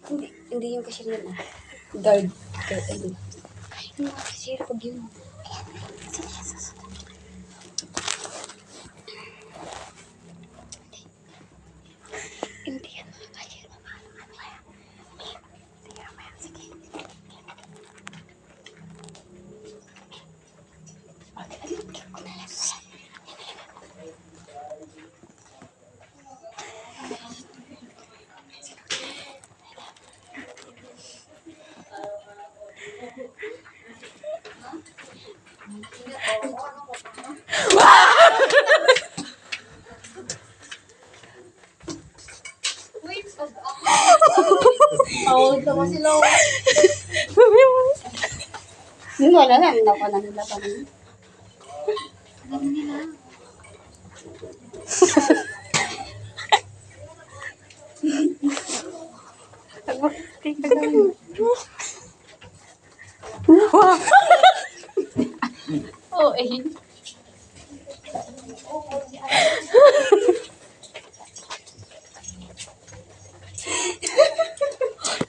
Hindi yung cashier yun. Guard. Yung mga cashier pag yun. Hindi yan mga cashier. Sige. Tawag naman sila. Hindi, wala na. Nakuha na nila pa rin. Wala na nila. Oo, eh.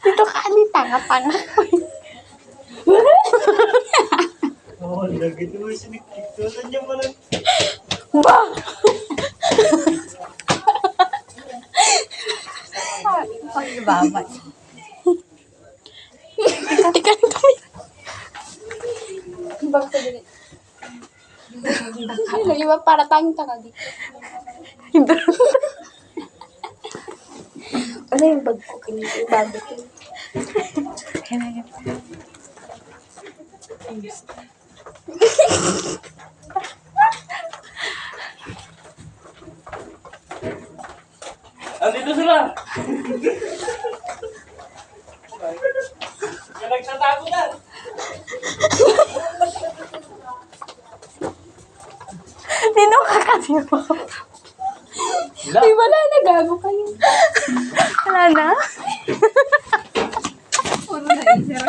Dito ka, ni tanga-tanga. Oo, lagi ito yung sinikiktusan niya pala. Wow! Pagbabay. Tika na kami. Ibang sabi. Iba para tayong tanga dito. Ano yung bag ko? Yung bag ko. Andito sila! Yung nagsatago na! Sino ka kasi mo? Ay, wala na. Gago kayo. Wala na? Puro na isa.